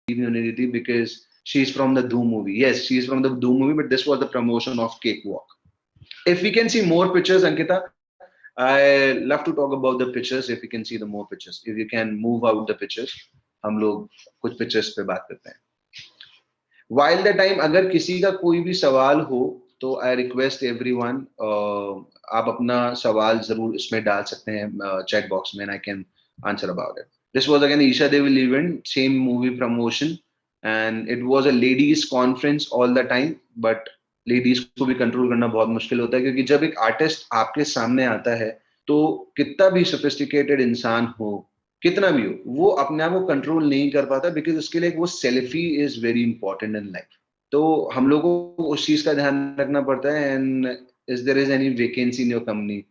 immunity because she's from the Doom movie. Yes, she's from the Doom movie, but this was the promotion of Cakewalk. If we can see more pictures, Ankita, I love to talk about the pictures. If we can see the more pictures, if you can move out the pictures, हम लोग कुछ pictures पे बात करते हैं. While the time, अगर किसी का कोई भी सवाल हो, तो I request everyone, आप अपना सवाल जरूर इसमें डाल सकते हैं chat box में, and I can answer about it. This was again Isha Devil event, same movie promotion, and it was a ladies conference all the time. But ladies को भी control करना बहुत मुश्किल होता है, क्योंकि जब एक artist आपके सामने आता है, तो कितना भी sophisticated इंसान हो, कितना भी हो, वो अपने आप को कंट्रोल नहीं कर पाता, बिकॉज उसके लिए वो selfie is very important in life. तो हम लोगों को उस चीज का ध्यान रखना पड़ता है. And is there is any vacancy in your company?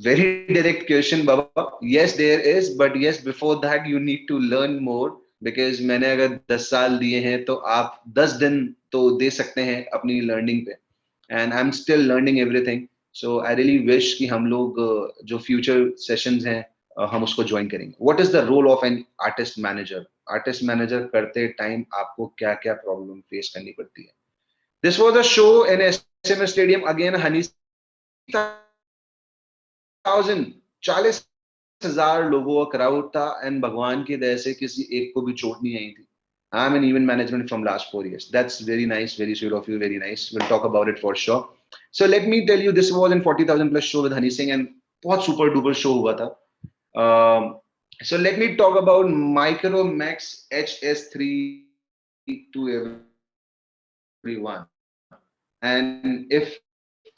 Very direct question, Baba. Yes, there is, but yes, before that you need to learn more, because मैंने अगर 10 साल दिए हैं, तो आप 10 दिन तो दे सकते हैं अपनी लर्निंग पे. And I'm still learning everything. So I really wish कि हम लोग जो future sessions हैं, हम उसको ज्वाइन करेंगे. What is the role of an artist manager? Artist manager करते टाइम आपको क्या क्या प्रॉब्लम फेस करनी पड़ती है? This was a show in SMS Stadium again. Honey, 40,000 लोगों का क्राउड था, एंड भगवान की दया से किसी एक को भी चोट नहीं आई थी. I am in event management from last 4 years. That's very nice, very sweet of you, very nice. We'll talk about it for sure. So let me tell you, this was in 40,000 plus show with Honey Singh, and बहुत super duper show हुआ था. So let me talk about Micromax HS3 to everyone. And if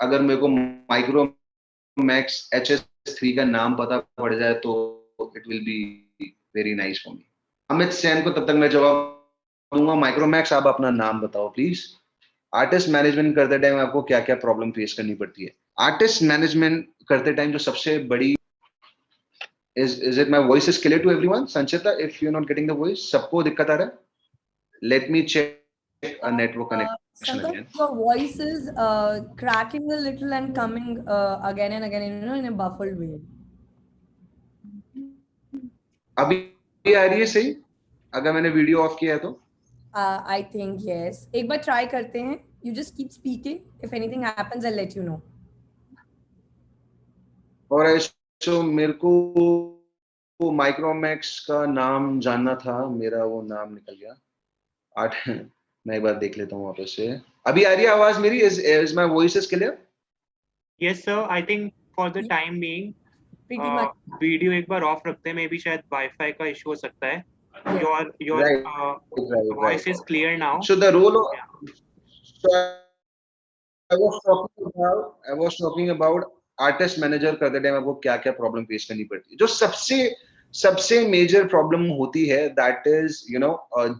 अगर मेरे को Micromax HS3 का नाम पता पड़ जाए, तो it will be very nice for me. Amit Sen को तब तक मैं जवाब दूंगा. माइक्रोमैक्स, आप अपना नाम बताओ प्लीज. आर्टिस्ट मैनेजमेंट करते टाइम आपको क्या क्या प्रॉब्लम फेस करनी पड़ती है? आर्टिस्ट मैनेजमेंट करते टाइम जो सबसे बड़ी is it my voice is clear to everyone? Sanchita, if you're not getting the voice, सबको दिक्कत आ रहा है? Let me check a network connection Santosh, again. your voice is cracking a little and coming again and again, in a muffled way. अभी आ रही है सही? अगर मैंने वीडियो ऑफ किया है तो? I think yes. एक बार try करते हैं. You just keep speaking. If anything happens, I'll let you know. और so मेरे को माइक्रोमैक्स का नाम जानना था, मेरा वो नाम निकल गया. आठ मैं एक बार देख लेता हूँ वापस से. अभी आ रही है आवाज मेरी? Is my voice is clear? Yes sir, I think for the time being Pretty much. Video एक बार ऑफ रखते हैं, मे बी शायद वाईफाई का इशू हो सकता है. Your Right. voice is clear now. So the role of, so I was talking about artist manager करते time आपको क्या क्या प्रॉब्लम फेस करनी पड़ती है. जो सबसे मेजर प्रॉब्लम होती है, that is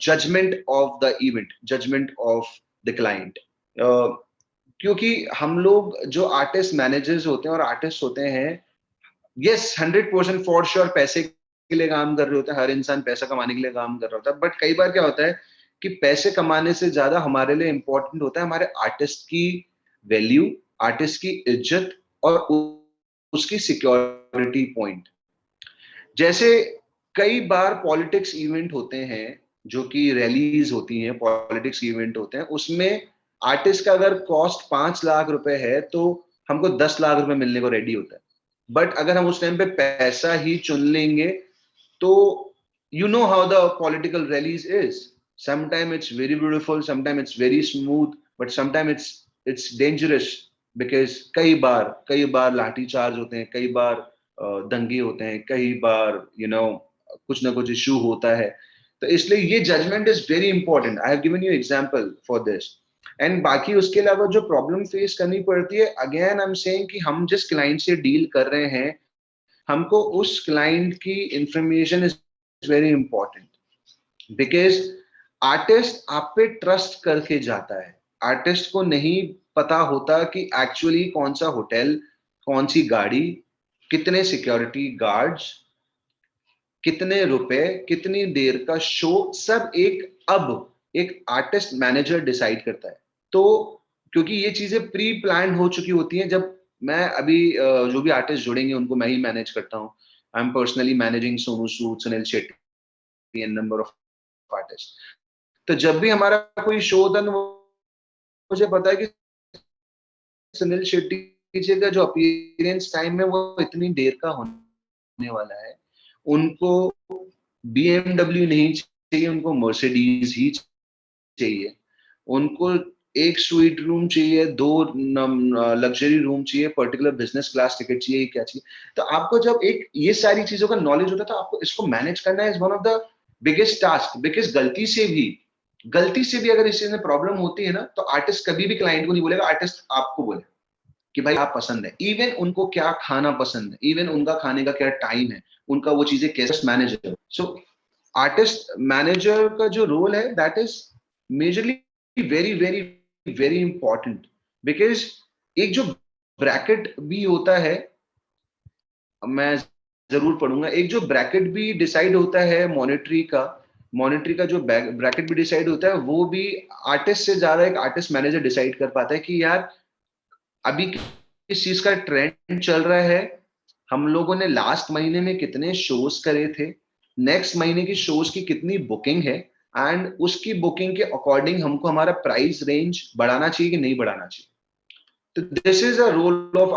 judgement of the event, judgement of the client. क्योंकि हम लोग जो आर्टिस्ट मैनेजर्स होते हैं और आर्टिस्ट होते हैं, यस 100% फॉर श्योर पैसे के लिए काम कर रहे होते हैं. हर इंसान पैसा कमाने के लिए काम कर रहा होता है. बट कई बार क्या होता है कि पैसे कमाने से ज्यादा हमारे लिए इंपॉर्टेंट होता है हमारे आर्टिस्ट की वैल्यू, आर्टिस्ट की इज्जत और उसकी सिक्योरिटी पॉइंट. जैसे कई बार पॉलिटिक्स इवेंट होते हैं, जो कि रैलीज होती हैं, पॉलिटिक्स इवेंट होते हैं, उसमें आर्टिस्ट का अगर कॉस्ट 5 लाख रुपए है, तो हमको 10 लाख रुपए मिलने को रेडी होता है. बट अगर हम उस टाइम पे पैसा ही चुन लेंगे, तो you know how the political rallies is. Sometimes it's very beautiful, sometimes it's very smooth, but sometimes it's dangerous, because कई बार लाठी चार्ज होते हैं, कई बार दंगे होते हैं, कई बार कुछ ना कुछ इशू होता है. तो इसलिए ये judgement is very important. I have given you example for this. And बाकी उसके अलावा जो प्रॉब्लम फेस करनी पड़ती है, अगेन आई एम सेइंग कि हम जिस क्लाइंट से डील कर रहे हैं, हमको उस क्लाइंट की information is very important, because artist आप पे ट्रस्ट करके जाता है. आर्टिस्ट को नहीं पता होता कि एक्चुअली कौन सा होटल, कौन सी गाड़ी, कितने सिक्योरिटी गार्ड्स, कितने रुपए, कितनी देर का शो, सब एक आर्टिस्ट मैनेजर डिसाइड करता है. तो क्योंकि ये चीजें प्री प्लान हो चुकी होती हैं. जब मैं अभी जो भी आर्टिस्ट जुड़ेंगे उनको मैं ही मैनेज करता हूँ. I am personally managing Sonu Sood, Sunil Shetty, and number of artist. तो जब भी हमारा कोई शो होता है तो मुझे पता है कि सुनील शेट्टी जी का जो अपीयरेंस टाइम है वो इतनी देर का होने वाला है. उनको BMW नहीं चाहिए, उनको मर्सिडीज ही चाहिए. उनको एक स्वीट रूम चाहिए, 2 लग्जरी रूम चाहिए, पर्टिकुलर बिजनेस क्लास टिकट चाहिए, क्या चाहिए. तो आपको जब एक ये सारी चीजों का नॉलेज होता है तो आपको इसको मैनेज करना is one of the biggest task. Because गलती से भी अगर इस चीज में प्रॉब्लम होती है ना, तो आर्टिस्ट कभी भी क्लाइंट को नहीं बोलेगा, आर्टिस्ट आपको बोले कि भाई आप पसंद है. इवन उनको क्या खाना पसंद है, इवन उनका खाने का क्या टाइम है, उनका वो चीजें कैसे मैनेजर. सो आर्टिस्ट मैनेजर का जो रोल है that is majorly very very very important. Because एक जो ब्रैकेट भी होता है, मैं जरूर पढ़ूंगा, एक जो ब्रैकेट भी डिसाइड होता है मॉनेटरी का जो ब्रैकेट भी डिसाइड होता है, वो भी आर्टिस्ट से ज्यादा एक आर्टिस्ट मैनेजर डिसाइड कर पाता है कि यार अभी किस चीज का ट्रेंड चल रहा है, हम लोगों ने लास्ट महीने में कितने शोज करे थे, नेक्स्ट महीने की शोज की कितनी बुकिंग है, एंड उसकी बुकिंग के अकॉर्डिंग हमको हमारा प्राइस रेंज बढ़ाना चाहिए कि नहीं बढ़ाना चाहिए. तो this is a role of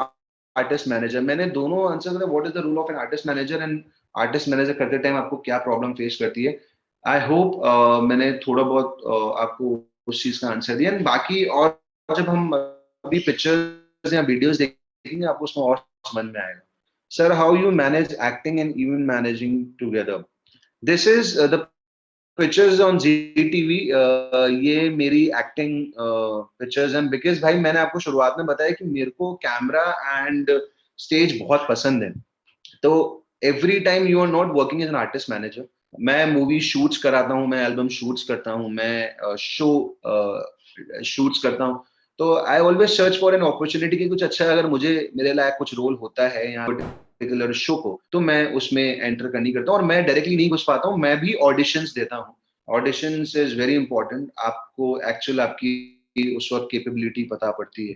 artist manager. मैंने दोनों आंसर करा, what is the role of an artist manager and artist manager करते टाइम आपको क्या प्रॉब्लम फेस करती है. आई होप मैंने थोड़ा बहुत आपको उस चीज का आंसर दिया. बाकी और जब हम अभी पिक्चर्स या वीडियोस देखेंगे आपको उसमें और समझ में आएगा. Sir, how you manage acting and event managing together. This is the pictures on ZTV. ये मेरी एक्टिंग पिक्चर्स हैं. बिकॉज भाई मैंने आपको शुरुआत में बताया कि मेरे को कैमरा एंड स्टेज बहुत पसंद है. तो every time you are not working as an artist manager. मैं मूवी शूट्स कराता हूँ, मैं एल्बम शूट्स करता हूँ, मैं शो शूट्स करता हूँ. तो I always search for an opportunity कि कुछ अच्छा अगर मुझे मेरे लायक कुछ रोल होता है या पर्टिकुलर शो को, तो मैं उसमें एंटर करनी करता हूँ. और मैं डायरेक्टली नहीं घुस पाता हूँ, मैं भी ऑडिशंस देता हूँ. Auditions is very important. आपको एक्चुअल आपकी उस वक्त कैपेबिलिटी पता पड़ती है.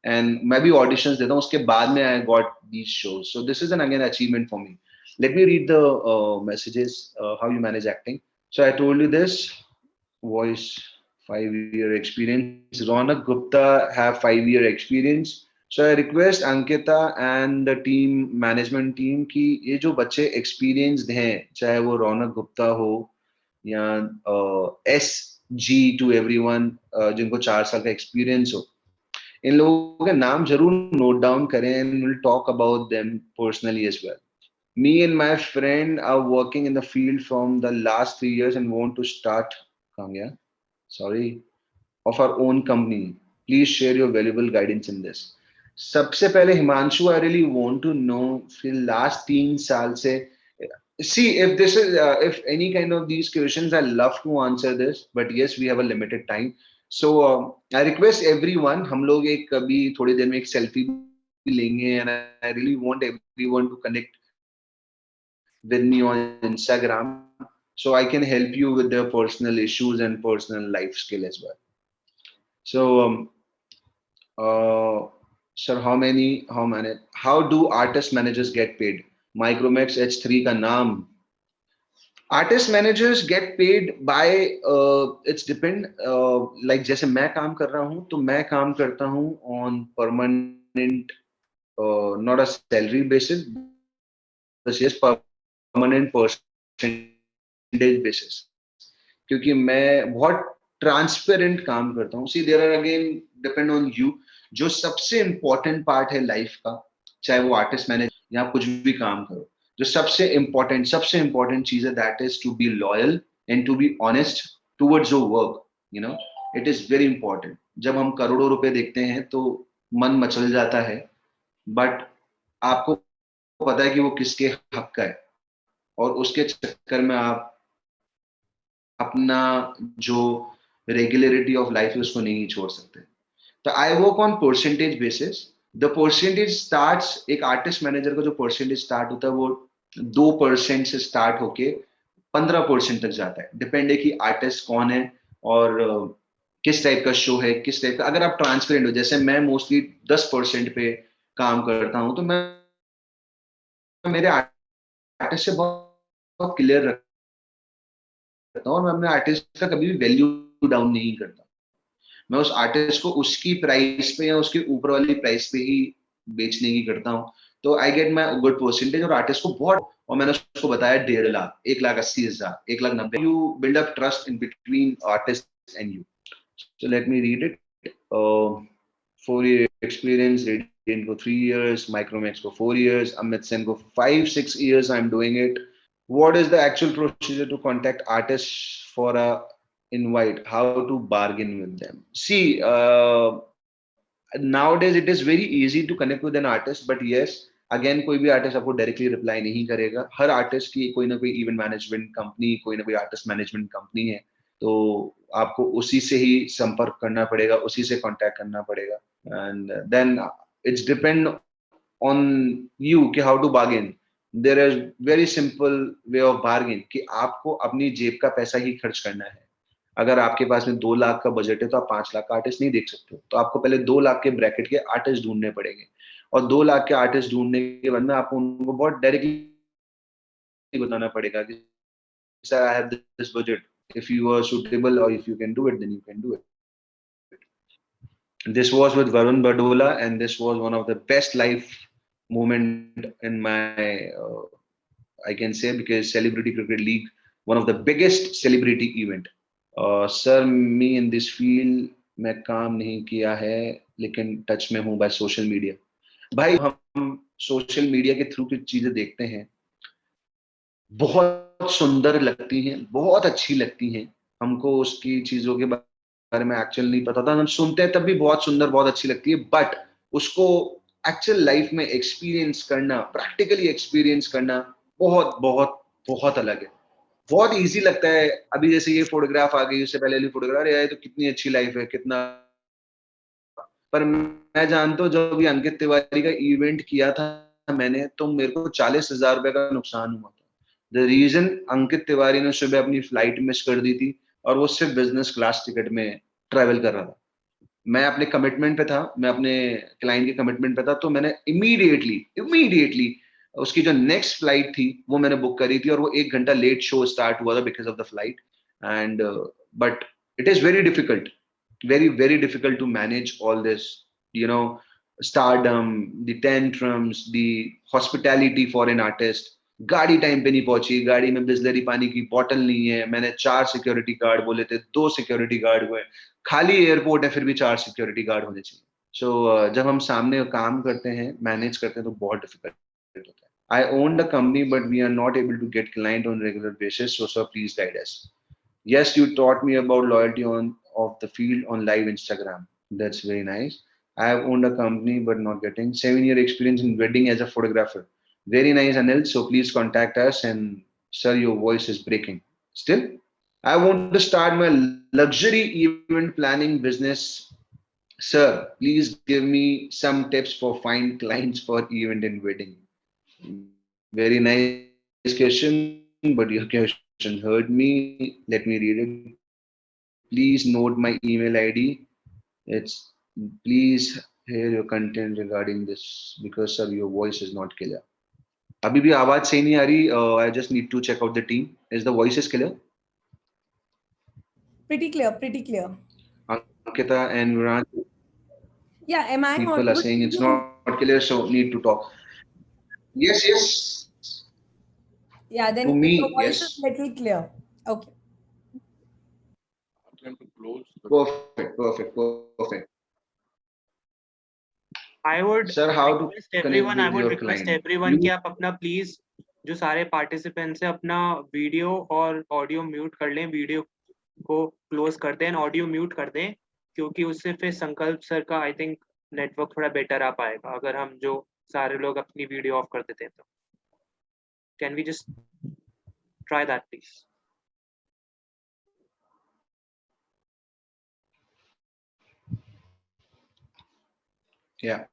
एंड मैं भी ऑडिशंस देता हूँ, उसके बाद में I got these shows. So this is an again achievement for me. Let me read the messages, how you manage acting. So I told you this, voice 5-year experience. Ronak Gupta have 5-year experience. So I request Ankita and the team, management team कि ये जो बच्चे experienced हैं, चाहे वो रौनक गुप्ता हो या SG to everyone, जिनको 4 साल का experience हो, इन लोगों के नाम जरूर नोट डाउन करें and we'll talk about them personally as well. Me and my friend are working in the field from the last 3 years and want to start, Kangya, sorry, of our own company. Please share your valuable guidance in this. सबसे पहले Himanshu, I really want to know फिर last 3 साल से, see if this is if any kind of these questions, I love to answer this, but yes, we have a limited time. So I request everyone, हम लोग एक कभी थोड़ी देर में एक सेल्फी लेंगे and I really want everyone to connect with me on Instagram so I can help you with their personal issues and personal life skill as well. So, sir, how do artist managers get paid? Micromax H3 का नाम. Artist managers get paid by it's depend like जैसे मैं काम कर रहा हूँ तो मैं काम करता हूँ on permanent not a salary basis but yes permanent percentage basis. क्योंकि मैं बहुत ट्रांसपेरेंट काम करता हूँ. See there are again depend on you. जो सबसे इंपॉर्टेंट पार्ट है लाइफ का, चाहे वो आर्टिस्ट मैनेज या कुछ भी काम करो, जो सबसे इंपॉर्टेंट चीज है that is to be loyal and to be honest towards your work. You know, it is very important. जब हम करोड़ों रुपए देखते हैं तो मन मचल जाता है, बट आपको पता है कि वो किसके हक का है, और उसके चक्कर में आप अपना जो रेगुलरिटी ऑफ लाइफ है उसको नहीं छोड़ सकते. तो I work on percentage basis. The percentage starts, एक आर्टिस्ट मैनेजर का जो परसेंटेज स्टार्ट होता है वो 2% से स्टार्ट होके 15% तक जाता है. डिपेंड है कि आर्टिस्ट कौन है और किस टाइप का शो है, किस टाइप का. अगर आप ट्रांसपेरेंट हो, जैसे मैं मोस्टली 10% पे काम करता हूँ, तो मैं मेरे आर्टिस्ट से बहुत क्लियर करता हूँ और मैं अपने आर्टिस्ट का कभी भी वैल्यू डाउन नहीं करता। मैं उस आर्टिस्ट को उसकी प्राइस पे या उसके ऊपर वाली प्राइस पे ही बेचने की करता हूँ। तो I get my good percentage और आर्टिस्ट को बहुत, और मैंने उसको बताया 1.5 lakh, 1,80,000, 1,90,000। You build up trust in between artist and you. So let me read it. 4 year experience, Radiant go 3 years, Micromax go 4 years, Amit Sen go 5-6 years. I'm doing it. What is the actual procedure to contact artists for a invite? How to bargain with them? See, nowadays it is very easy to connect with an artist, but yes, again कोई भी artist आपको directly reply नहीं करेगा। हर artist की कोई ना कोई event management company, कोई ना कोई आर्टिस्ट मैनेजमेंट कंपनी है, तो आपको उसी से ही संपर्क करना पड़ेगा, उसी से कांटेक्ट करना पड़ेगा। And then it's depend on you कि how to bargain. There is very simple way of bargain कि आपको अपनी जेब का पैसा ही खर्च करना है। अगर आपके पास में 2 लाख का बजट है तो आप 5 लाख का आर्टिस्ट नहीं देख सकते, तो आपको पहले 2 लाख के ब्रैकेट के आर्टिस्ट ढूंढने पड़ेंगे। और 2 लाख के आर्टिस्ट ढूंढने के बाद में आपको उनको बहुत डायरेक्टली बताना पड़ेगा कि sir I have this budget, if you are suitable or if you can do it, then you can do it. This was with Varun Badola, and this was one of the best life moment in my, I can say, because Celebrity Cricket League, one of the biggest celebrity event. Sir, me in this field मैं काम नहीं किया है, लेकिन touch में हूँ by social media. भाई हम सोशल मीडिया के थ्रू कुछ चीजें देखते हैं, बहुत सुंदर लगती हैं, बहुत अच्छी लगती हैं। हमको उसकी चीजों के बारे में एक्चुअल नहीं पता था, हम सुनते हैं तब भी बहुत सुंदर, बहुत अच्छी लगती है, बट उसको एक्चुअल लाइफ में एक्सपीरियंस करना, प्रैक्टिकली एक्सपीरियंस करना बहुत बहुत बहुत अलग है। बहुत इजी लगता है। अभी जैसे ये फोटोग्राफ आ गई, उससे पहले वाली फोटोग्राफ, यार ये तो कितनी अच्छी लाइफ है, कितना, पर मैं जानता हूँ जब ये अंकित तिवारी का इवेंट किया था मैंने, तो मेरे को 40,000 रुपए का नुकसान हुआ था। द रीजन, अंकित तिवारी ने सुबह अपनी फ्लाइट मिस कर दी थी और वो सिर्फ बिजनेस क्लास टिकट में ट्रेवल कर रहा था। मैं अपने कमिटमेंट पे था, मैं अपने क्लाइंट के कमिटमेंट पे था, तो मैंने इमीडिएटली उसकी जो नेक्स्ट फ्लाइट थी वो मैंने बुक करी थी, और वो 1 घंटा लेट शो स्टार्ट हुआ था because of the flight. And but it is very difficult, very difficult to manage all this, you know, stardom, the tantrums, the hospitality for an artist। गाड़ी टाइम पे नहीं पहुंची, गाड़ी में बिस्लरी पानी की बोतल नहीं है, मैंने 4 सिक्योरिटी गार्ड बोले थे, 2 सिक्योरिटी गार्ड हुए, खाली एयरपोर्ट है फिर भी 4 सिक्योरिटी गार्ड होने चाहिए। सो जब हम सामने काम करते हैं, मैनेज करते हैं, तो बहुत डिफिकल्ट होता है। I owned a company, but we are not able to get client on regular basis, so sir please guide us। Yes, you taught me about loyalty on of the field on live Instagram. That's very nice. I have owned a company but not getting 7 year experience in wedding as a photographer. Very nice, Anil. So please contact us. And sir, your voice is breaking. Still, I want to start my luxury event planning business. Sir, please give me some tips for find clients for event and wedding. Very nice question, but your question hurt me. Let me read it. Please note my email ID. It's please hear your content regarding this because sir your voice is not clear. अभी भी आवाज सही नहीं आ रही। I just need to check out the team. Is the voice is clear? Pretty clear, pretty clear. Ankita and Viran, Yeah, am I people are audible saying to it's you? not clear, so need to talk. Yes, yes. Yeah, To then your me, voice is yes. little clear. Okay. Perfect. I would Sir, how to request connect everyone, I with would your request client? everyone कि आप अपना please जो सारे participants हैं अपना video और audio mute कर लें, वीडियो को क्लोज कर दें, ऑडियो म्यूट कर दें, क्योंकि उससे फिर संकल्प सर का आई थिंक नेटवर्क थोड़ा बेटर आ पाएगा अगर हम जो सारे लोग अपनी वीडियो ऑफ कर देते हैं तो। Can we just try that please? Yeah.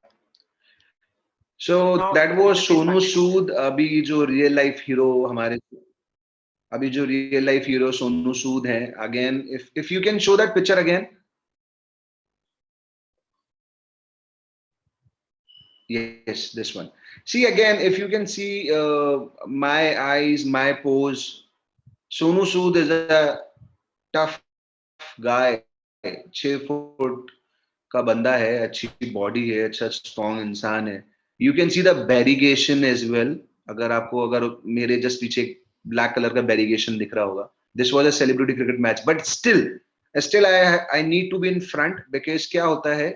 So that was Sonu Sood, अभी जो रियल लाइफ हीरो हमारे, अभी जो real life hero Sonu Sood है। Again if you can show that picture again. Yes, this one. See again, if you can see my eyes, my pose, Sonu Sood is a tough guy, 6 foot का बंदा है, अच्छी body है, अच्छा strong इंसान है. You can see the barricading as well. अगर मेरे जस्ट पीछे ब्लैक कलर का बैरिगेशन दिख रहा होगा, this was a celebrity cricket match. But still I need to be in front, because क्या होता है,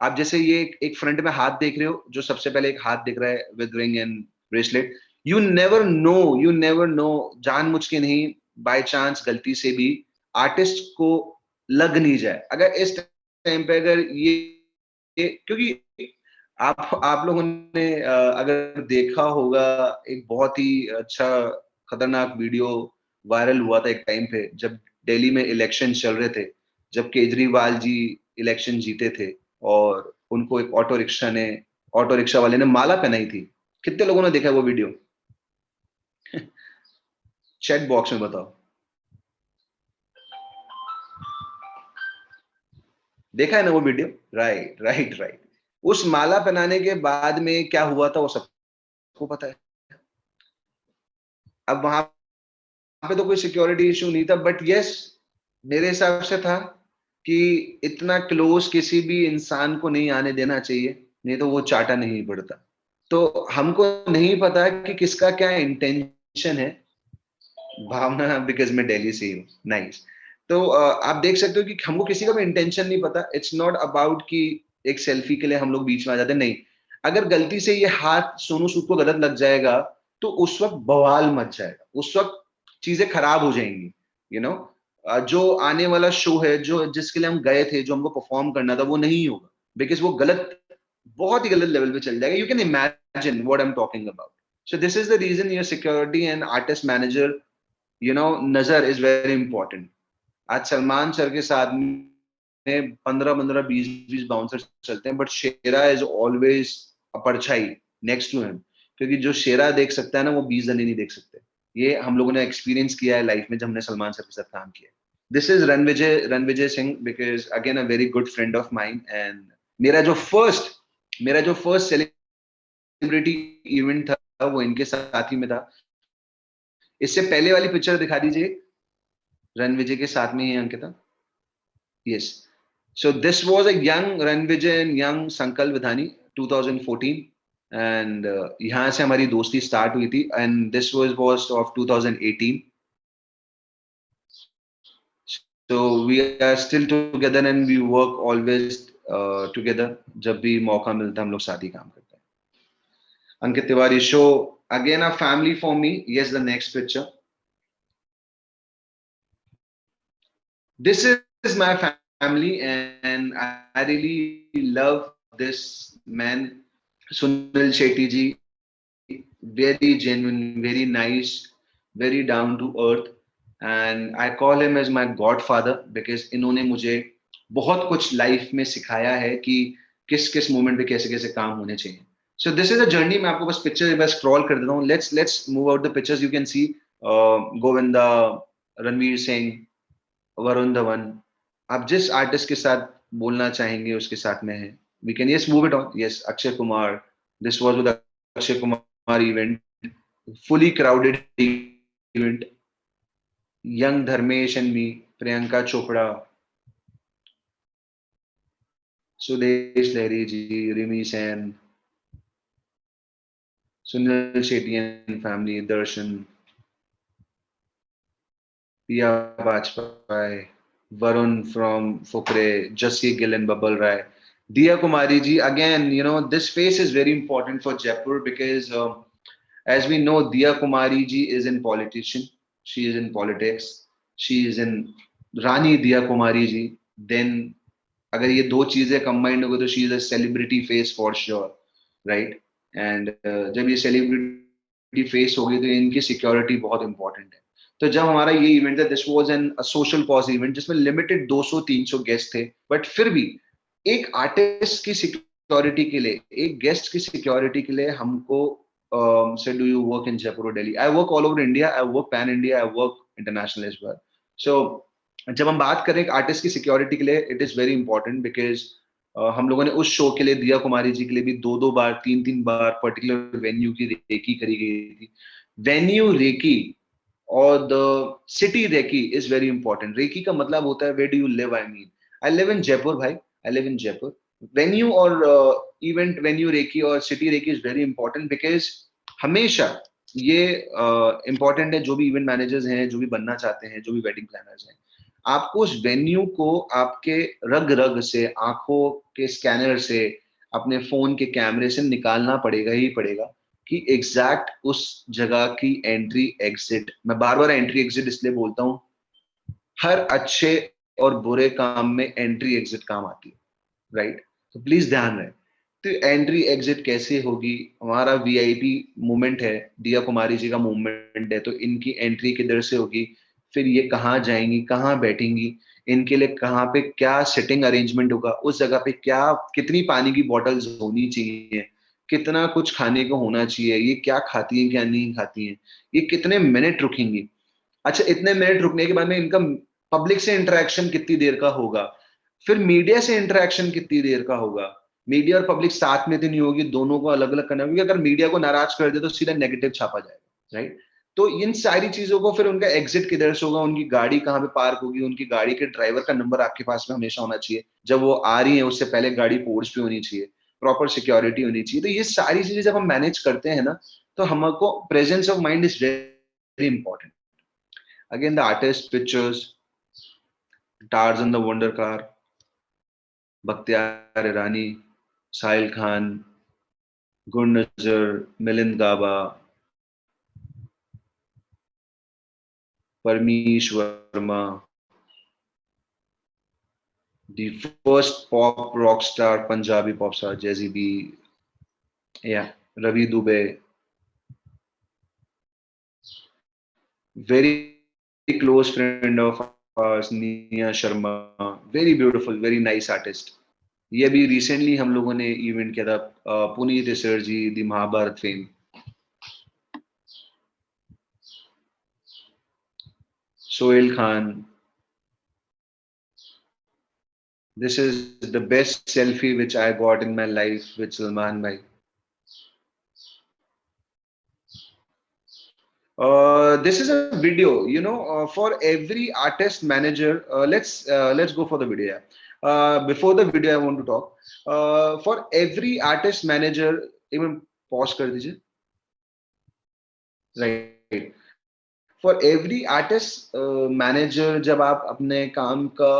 आप जैसे ये एक फ्रंट में हाथ देख रहे हो, जो सबसे पहले एक हाथ दिख रहा है with ring and bracelet. You never know, जानबूझ के नहीं, बाय चांस गलती से भी आर्टिस्ट को लग नहीं जाए. अगर इस टाइम पे अगर ये क्योंकि आप लोगों ने अगर देखा होगा, एक बहुत ही अच्छा खतरनाक वीडियो वायरल हुआ था एक टाइम पे, जब दिल्ली में इलेक्शन चल रहे थे, जब केजरीवाल जी इलेक्शन जीते थे, और उनको एक ऑटो रिक्शा वाले ने माला पहनाई थी. कितने लोगों ने देखा वो वीडियो? चैट बॉक्स में बताओ. देखा है ना वो वीडियो? Right right right. उस माला पहनाने के बाद में क्या हुआ था वो सबको पता है. अब वहां पे तो कोई सिक्योरिटी इशू नहीं था, बट यस, मेरे हिसाब से था कि इतना क्लोज किसी भी इंसान को नहीं आने देना चाहिए, नहीं तो वो चाटा नहीं पड़ता. तो हमको नहीं पता कि किसका क्या इंटेंशन है. भावना, बिकॉज मैं दिल्ली से ही हूँ. नाइस. तो आप देख सकते हो कि हमको किसी का भी इंटेंशन नहीं पता. इट्स नॉट अबाउट कि एक सेल्फी के लिए हम लोग बीच में आ जाते हैं, नहीं. अगर गलती से ये हाथ सोनू सूद को गलत लग जाएगा, तो उस वक्त बवाल मच जाएगा, उस वक्त चीजें खराब हो जाएंगी. यू नो, जो आने वाला शो है, जो जिसके लिए हम गए थे, जो हमको परफॉर्म करना था, वो नहीं होगा, बिकॉज वो गलत, बहुत ही गलत लेवल पे चल जाएगा. You can imagine what I am talking about. So this is the reason your security and artist manager, नजर इज वेरी इंपॉर्टेंट. आज सलमान सर के साथ में 15-15, 20-20 बाउंसर चलते हैं, but Shera is always a परछाई नेक्स्ट टू हिम, क्योंकि जो शेरा देख सकता है ना, वो 20 जने नहीं देख सकते. ये हम लोगों ने एक्सपीरियंस किया है लाइफ में, जब हमने सलमान सर के साथ काम किया. This is Ranvijay Singh, because again a very good friend of mine. And मेरा जो फर्स्ट सेलिब्रिटी इवेंट था, वो इनके साथ ही में था. इससे पहले वाली पिक्चर दिखा दीजिए, रणविजय के साथ में ही है Ankita. Yes. So this was a young Ranvijay and young Sankal Vidhani, 2014, and यहाँ से हमारी दोस्ती start हुई थी, and this was of 2018. So we are still together and we work always together. जब भी मौका मिलता है हम लोग साथ ही काम करते हैं. Ankit Tiwari show, again a family for me. Yes, the next picture. This is my family, and I really love this man, Sunil Shetty ji. Very genuine, very nice, very down to earth, and I call him as my godfather, because इन्होंने मुझे बहुत कुछ life में सिखाया है कि किस किस मोमेंट पे कैसे कैसे काम होने चाहिए. So this is a journey. मैं आपको बस पिक्चर बस स्क्रॉल कर देता हूँ. Let's move out the pictures. You can see Govinda, Ranveer Singh, Varun Dhawan. आप जिस आर्टिस्ट के साथ बोलना चाहेंगे उसके साथ में है. We can, yes, move it on. Yes, Akshay Kumar. This was with Akshay Kumar event, fully crowded event. Young Dharmesh and me, Priyanka Chopra, Sudesh Lahiri ji, Rimi Sen, Sunil Shetty and family, Darshan, Pia Bajpai, Varun from Fukre, Jassi Gill and Babal Rai. Diya Kumari ji, again, this face is very important for Jaipur, because as we know, Diya Kumari ji is in politician. She is in politics. She is in Rani Diya Kumari ji. Then, अगर ये दो चीजें combined हो गई, तो she is a celebrity face for sure, right? And जब ये celebrity face होगी, तो इनकी security बहुत important है. तो जब हमारा ये इवेंट था, this was an social cause event, जिसमें लिमिटेड 200-300 गेस्ट थे, बट फिर भी एक आर्टिस्ट की सिक्योरिटी के लिए, एक गेस्ट की सिक्योरिटी के लिए हमको said, do you work in Jaipur or Delhi? I work all over India. I work pan India. I work international as well. So जब हम बात करें एक आर्टिस्ट की सिक्योरिटी के लिए, it is very important, because हम लोगों ने उस शो के लिए, दिया कुमारी जी के लिए भी 2-2 बार, 3-3 बार पर्टिकुलर वेन्यू की रेकी करी गई थी. Venue recce or the city Reiki is very important. Reiki का मतलब होता है where do you live? I live in Jaipur, bhai. I live in Jaipur. Venue or event venue Reiki or city Reiki is very important because हमेशा ये important है, जो भी event managers हैं, जो भी बनना चाहते हैं, जो भी वेडिंग प्लानर्स हैं, आपको उस वेन्यू को आपके रग रग से, आंखों के स्कैनर से, अपने फोन के कैमरे से निकालना पड़ेगा ही पड़ेगा कि एग्जैक्ट उस जगह की एंट्री एग्जिट, मैं बार बार एंट्री एग्जिट इसलिए बोलता हूँ, हर अच्छे और बुरे काम में एंट्री एग्जिट काम आती है, राइट? तो प्लीज ध्यान रहे। तो एंट्री एग्जिट कैसे होगी? हमारा वीआईपी मूवमेंट है, दिया कुमारी जी का मूवमेंट है, तो इनकी एंट्री किधर से होगी, फिर ये कहाँ जाएंगी, कहाँ बैठेंगी, इनके लिए कहाँ पे क्या सिटिंग अरेंजमेंट होगा, उस जगह पे क्या, कितनी पानी की बॉटल्स होनी चाहिए, कितना कुछ खाने को होना चाहिए, ये क्या खाती हैं क्या नहीं खाती हैं, ये कितने मिनट रुकेंगी, अच्छा इतने मिनट रुकने के बाद में इनका पब्लिक से इंटरेक्शन कितनी देर का होगा, फिर मीडिया से इंटरेक्शन कितनी देर का होगा, मीडिया और पब्लिक साथ में तो नहीं होगी, दोनों को अलग अलग करना, क्योंकि अगर मीडिया को नाराज कर दे तो सीधा नेगेटिव छापा जाएगा, राइट? तो इन सारी चीजों को, फिर उनका एग्जिट किधर से होगा, उनकी गाड़ी कहाँ पे पार्क होगी, उनकी गाड़ी के ड्राइवर का नंबर आपके पास में हमेशा होना चाहिए, जब वो आ रही है उससे पहले गाड़ी पोर्च पे होनी चाहिए, प्रॉपर सिक्योरिटी होनी चाहिए। तो ये सारी चीजें जब हम मैनेज करते हैं ना, तो हमको presence of mind is very important. Again, the artist pictures, Tarzan the Wonder Car, Bakhtiyar Irani, Sahil Khan, Gurnazar, Milind Gaba, Parmesh Verma, the first pop rock star, Punjabi pop star, Jazzy B, yeah, Ravi Dubey, very close friend of ours, Nia Sharma, very beautiful, very nice artist. ये भी recently हम लोगों ने event किया था, Puneet sir ji, the Mahabharat fame, Sohail Khan. This is the best selfie which I got in my life with Salman bhai. This is a video, you know, for every artist manager. Let's go for the video. Before the video, I want to talk. For every artist manager, even pause कर दीजिए. Right. For every artist manager, जब आप अपने काम का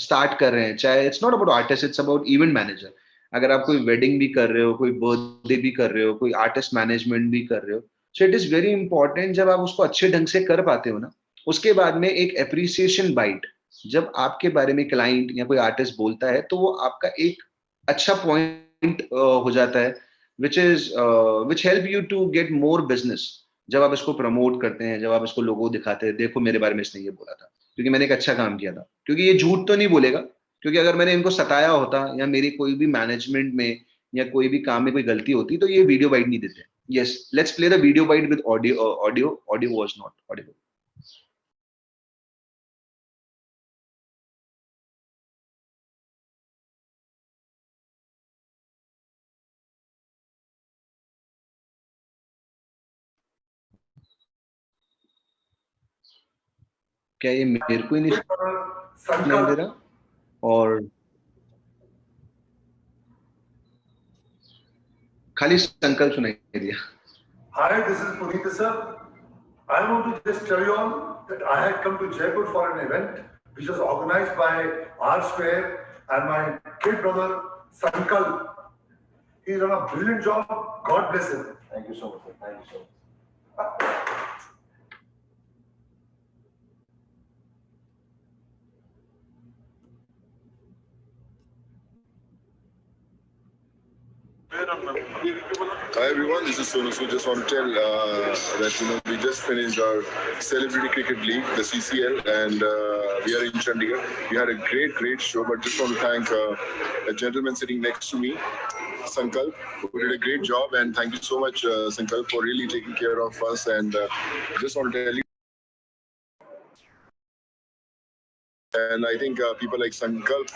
start कर रहे हैं, चाहे it's not about artist, it's about event manager. अगर आप कोई वेडिंग भी कर रहे हो, कोई बर्थडे भी कर रहे हो, कोई आर्टिस्ट मैनेजमेंट भी कर रहे हो, so it is very important, जब आप उसको अच्छे ढंग से कर पाते हो ना, उसके बाद में एक एप्रिसिएशन बाइट, जब आपके बारे में क्लाइंट या कोई आर्टिस्ट बोलता है, तो वो आपका एक अच्छा पॉइंट हो जाता है, which help you to get more business. जब आप इसको प्रमोट करते हैं, जब आप इसको लोगों को दिखाते हैं, देखो मेरे बारे में इसने ये बोला था, क्योंकि मैंने एक अच्छा काम किया था, क्योंकि ये झूठ तो नहीं बोलेगा, क्योंकि अगर मैंने इनको सताया होता या मेरी कोई भी मैनेजमेंट में या कोई भी काम में कोई गलती होती, तो ये वीडियो बाइट नहीं देते। Yes, let's play the video byte with audio. Audio was not audible. क्या ये मेरे को ही नहीं सुनाई दे रहा? और खाली संकल्प सुनाई दिया। Hi, this is Puneet sir. I want to just tell you all that I had come to Jaipur for an event which was organized by R Square and my kid brother Sankalp. He's done a brilliant job. God bless him. Thank you so much, sir. Thank you so much. Hi everyone, this is Sonu. So just want to tell that we just finished our Celebrity Cricket League, the CCL, and we are in Chandigarh. We had a great show, but just want to thank a gentleman sitting next to me, Sankalp, who did a great job, and thank you so much, Sankalp, for really taking care of us. And just want to tell you. And I think people like Sankalp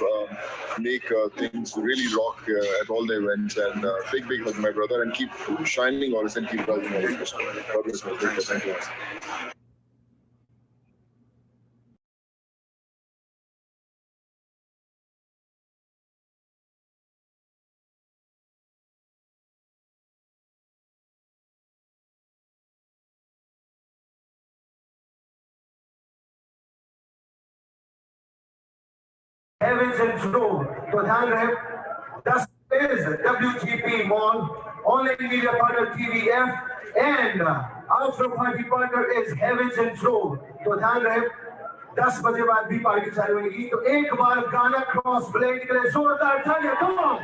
make things really rock at all the events. And big hug, my brother, and keep shining always and keep rising always. God bless you. Thank you. Heavens and True. तो ध्यान रहे, that is WGP Mall, online media partner TVF, and after party partner is Heavens and True. तो ध्यान रहे, 10 बजे बाद भी party चालू होगी, तो एक बार गाना क्रॉस ब्लेड के लिए जोरदार तालियां, come on!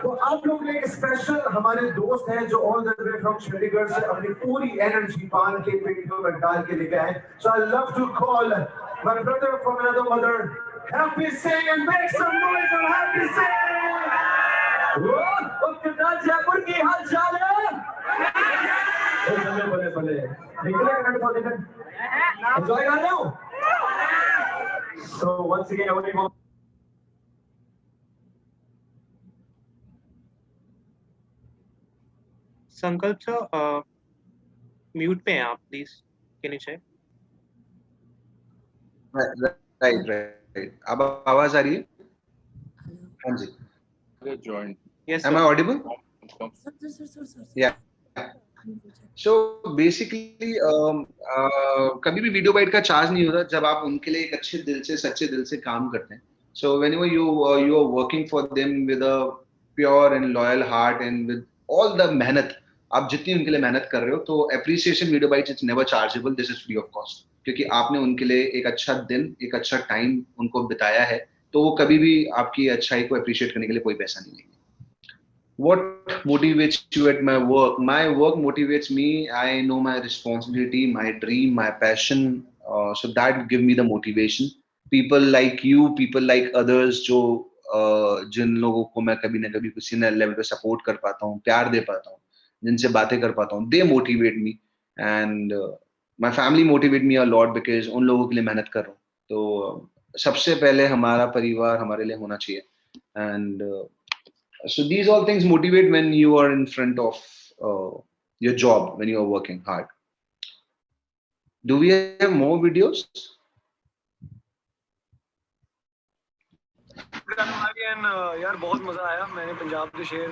तो आप लोग एक स्पेशल हमारे दोस्त हैं जो all the way from Chandigarh से अपनी पूरी एनर्जी पान के वीडियो में डाल के लेके आए. So I love to call my brother from another mother, Happy Singh and make some noise for Happy Singh. ओ कितना जयपुर की हाल चाल है? भले भले निकले कट फॉर टिकट एंजॉय कर रहे हो. So once again Sankalp sir, mute पे हैं आप, please can you check? Right. अब आवाज आ रही है? हाँ जी. Yes Am I audible? Sir. Yeah. So basically, कभी भी वीडियो बाइट का चार्ज नहीं होता जब आप उनके लिए एक अच्छे दिल से, सच्चे दिल से काम करते हैं. So whenever you are working for them with a pure and loyal heart and with all the मेहनत, आप जितनी उनके लिए मेहनत कर रहे हो, तो appreciation video bites it's never chargeable. This is free of cost. क्योंकि आपने उनके लिए एक अच्छा दिन, एक अच्छा टाइम उनको बिताया है, तो वो कभी भी आपकी अच्छाई को appreciate करने के लिए कोई पैसा नहीं लेंगे. What motivates you at my work? My work motivates me. I know my responsibility, my dream, my passion. So that give me the motivation. People like you, people like others, जो जिन लोगों को मैं कभी ना कभी किसी न लेवल पे सपोर्ट कर पाता हूँ, प्यार दे पाता हूँ, जिनसे बातें कर पाता हूँ, they motivate me, and my family motivate me a lot because उन लोगों के लिए मेहनत कर रहा हूँ. तो सबसे पहले हमारा परिवार हमारे लिए होना चाहिए, and so these all things motivate when you are in front of your job, when you are working hard. Do we have more videos? यार बहुत मजा आया. मैंने पंजाब के शेर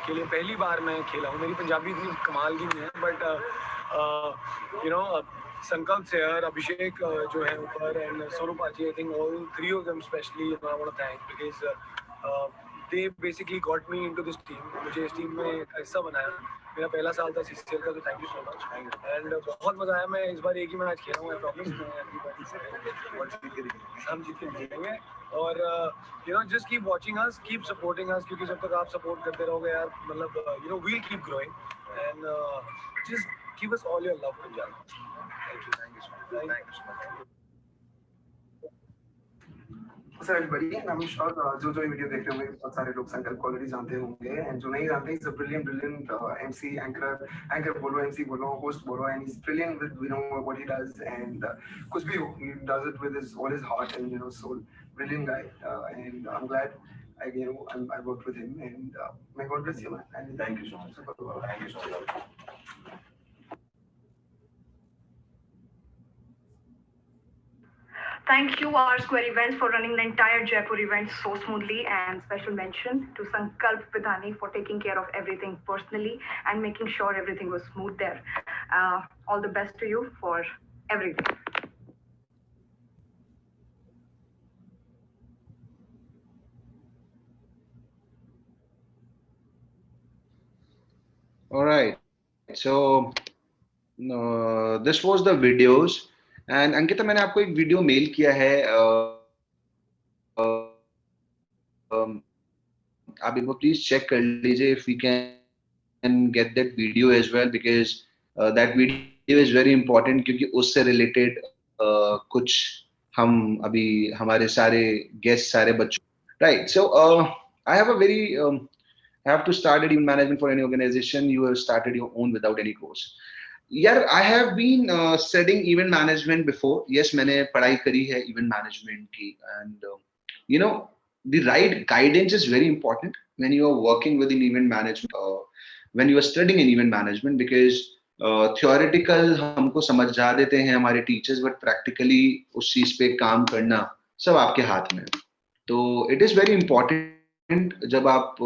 के लिए पहली बार मैं खेला हूँ. मेरी पंजाबी इतनी कमाल की नहीं है, but you know Sankalp sir, Abhishek जो है ऊपर, and Sonu paaji, I think all three of them specially I want to thank because they basically got me into this team. मुझे इस टीम में हिस्सा बनाया. मेरा पहला साल था CCL का, तो thank you so much. And बहुत मजा आया. मैं इस बार एक ही मैच खेला हूँ. आई प्रॉमिस मैं एवरीबॉडी से हम जीत के जीतेंगे. और you know just keep watching us, keep supporting us, क्योंकि जब तक आप सपोर्ट करते रहोगे यार, मतलब you know we'll keep growing, and just give us all your love Punjab. Thank you so much. Sir everybody, and I'm sure जो ये वीडियो देख रहे होंगे बहुत सारे लोग संकल्प को ऑलरेडी जानते होंगे, एंड जो नहीं जानते, is a brilliant MC, anchor बोलो, MC बोलो, होस्ट बोलो, and is brilliant with you know what he does, and कुछ भी हो, he does it with his all his heart and you know soul. Brilliant guy, and I'm glad I worked with him, and may God bless you, man. And thank you so much. Thank you so much. Thank you, R Square Events, for running the entire Jaipur event so smoothly, and special mention to Sankalp Pidhani for taking care of everything personally and making sure everything was smooth there. All the best to you for everything. All right. So this was the videos. And Ankita, मैंने आपको एक video mail किया है. आप एक बार please check कर लीजिए if we can get that video as well, because that video is very important, क्योंकि उससे related कुछ हम अभी हमारे सारे गेस्ट, सारे बच्चों, right? So I have a very have to start at event management for any organization. You have started your own without any course. यार, I have been studying event management before. Yes, मैंने पढ़ाई करी है event management की, and you know the right guidance is very important when you are working within event management, when you are studying in event management, because theoretical हमको समझा देते हैं हमारे teachers, but practically उस चीज पे काम करना सब आपके हाथ में. तो it is very important जब आप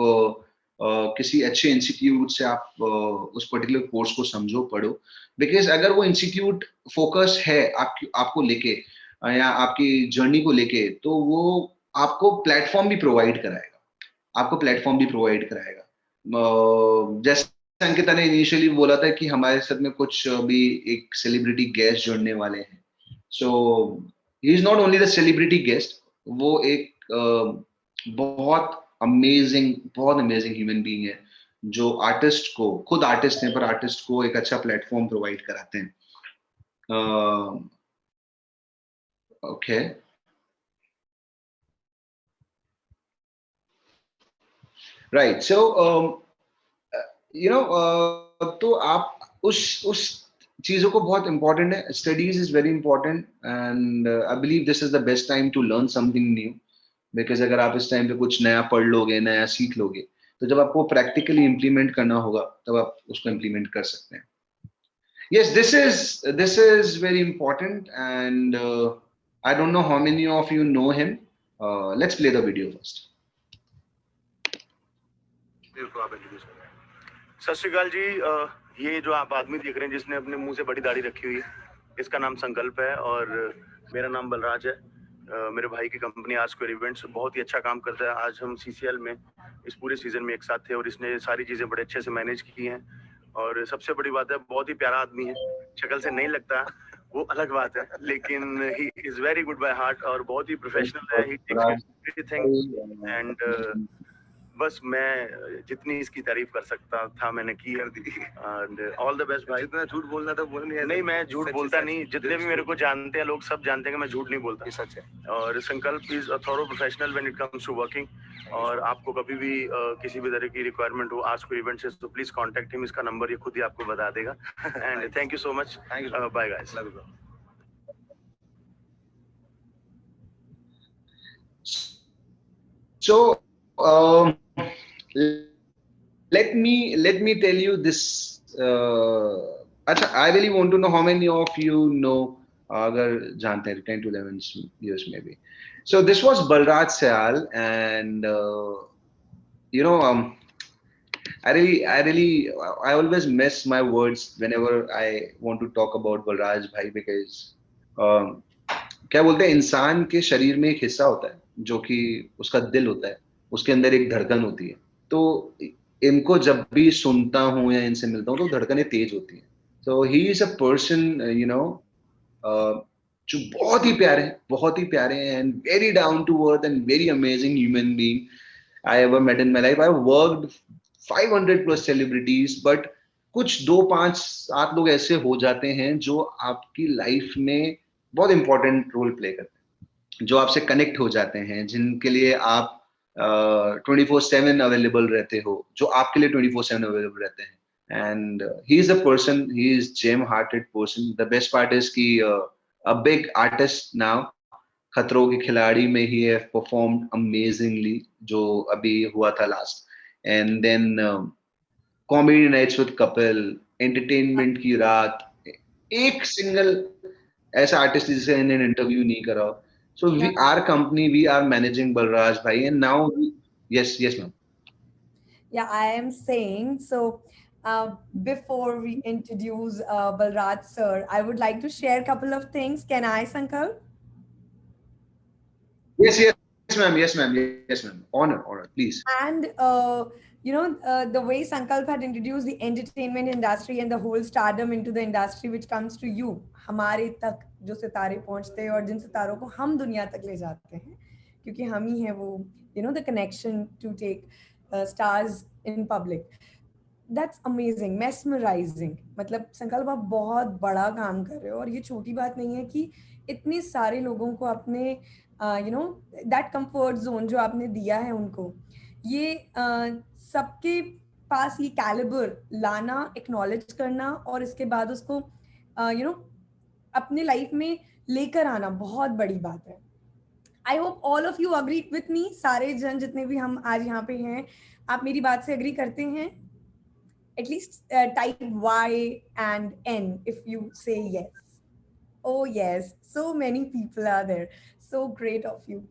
किसी अच्छे इंस्टीट्यूट से आप उस पर्टिकुलर कोर्स को समझो, पढ़ो, बिकॉज अगर वो इंस्टीट्यूट फोकस है आपको लेके, या आपकी जर्नी को लेके, तो वो आपको प्लेटफॉर्म भी प्रोवाइड कराएगा। जैसे अंकिता ने इनिशियली बोला था कि हमारे साथ में कुछ अभी एक सेलिब्रिटी गेस्ट जुड़ने वाले हैं, so he is not only the celebrity guest, वो एक बहुत अमेजिंग ह्यूमन बीइंग है, जो आर्टिस्ट को, खुद आर्टिस्ट हैं पर आर्टिस्ट को एक अच्छा प्लेटफॉर्म प्रोवाइड कराते हैं। ओके, राइट, सो तो आप उस चीजों को, बहुत इंपॉर्टेंट है, studies is very important, and I believe this is the best time to learn something new, because अगर आप इस टाइम पे कुछ नया पढ़ लोगे, नया सीख लोगे, तो जब आपको प्रैक्टिकली इम्प्लीमेंट करना होगा तब आप उसको इम्प्लीमेंट कर सकते हैं। Yes, this is very important, and I don't know how many of you know him. Let's play the video first. सत श्री अकाल जी। ये जो आप आदमी देख रहे हैं जिसने अपने मुंह से बड़ी दाढ़ी रखी हुई है, इसका नाम संकल्प है और मेरा नाम बलराज है। मेरे भाई की कंपनी आर स्क्वायर इवेंट्स बहुत ही अच्छा काम करता है। आज हम सीसीएल में इस पूरे सीजन में एक साथ थे और इसने सारी चीजें बड़े अच्छे से मैनेज की हैं। और सबसे बड़ी बात है, बहुत ही प्यारा आदमी है, शक्ल से नहीं लगता, वो अलग बात है, लेकिन he is very good by heart और बहुत ही प्रोफेशनल है। ही टेक्स एवरीथिंग एंड बस मैं जितनी इसकी तारीफ कर सकता था मैंने की एंड ऑल द बेस्ट भाई। जितना झूठ बोलना था बोल नहीं, मैं झूठ बोलता नहीं, जितने भी मेरे को जानते हैं लोग सब जानते हैं कि मैं झूठ नहीं बोलता, सच है। और Sankalp is a thorough professional when it comes to working. और आपको कभी भी किसी भी तरह की रिक्वायरमेंट हो आस्क इवेंट से, तो प्लीज कांटेक्ट हिम, इसका नंबर ये खुद ही आपको बता देगा। And thank you so much, bye guys. So let me tell you this. I really want to know how many of you know, अगर जानते हैं 10 to 11 years maybe. So this was Balraj Syal, and I always miss my words whenever I want to talk about Balraj bhai, because क्या बोलते हैं, इंसान के शरीर में एक हिस्सा होता है जो कि उसका दिल होता है, उसके अंदर एक धड़कन होती है। तो इनको जब भी सुनता हूँ या इनसे मिलता हूँ तो धड़कनें तेज होती हैं। तो ही इज अ पर्सन जो बहुत ही प्यारे हैं and very down to earth and very amazing human being I ever met in my life. I worked 500 plus celebrities, but कुछ 2, 5, 7 लोग ऐसे हो जाते हैं जो आपकी लाइफ में बहुत इंपॉर्टेंट रोल प्ले करते हैं, जो आपसे कनेक्ट हो जाते हैं, जिनके लिए आप 24/7 अवेलेबल रहते हो, जो आपके लिए 24/7 अवेलेबल रहते हैं। And he is a person, he is gem hearted person. The best part is कि अ बिग आर्टिस्ट नाउ, खतरों के खिलाड़ी में ही हैव परफॉर्म्ड अमेजिंगली, जो अभी हुआ था last. And then comedy nights with Kapil, entertainment की रात, एक सिंगल ऐसा आर्टिस्ट जिसे इन्हें इंटरव्यू नहीं करा। So our company, we are managing Balraj bhai, and now yes ma'am. Yeah, I am saying so. Before we introduce Balraj sir, I would like to share a couple of things. Can I, Sankalp? Yes ma'am. Honor, please. And the way Sankalp had introduced the entertainment industry and the whole stardom into the industry which comes to you, हमारे तक जो सितारे पहुंचते हैं और जिन सितारों को हम दुनिया तक ले जाते हैं, क्योंकि हम ही हैं वो, the connection to take stars in public. That's amazing, mesmerizing. मतलब संकल्प आप बहुत बड़ा काम कर रहे हो, और ये छोटी बात नहीं है कि इतने सारे लोगों को अपने that comfort zone जो आपने दिया है उनको, ये सबके पास ये कैलिबर लाना, एक्नॉलेज करना और इसके बाद उसको अपने लाइफ में लेकर आना बहुत बड़ी बात है। I hope all of you agree with me. सारे जन जितने भी हम आज यहाँ पे हैं, आप मेरी बात से अग्री करते हैं? At least type Y and N if you say yes. Oh yes, so many people are there. So great of you.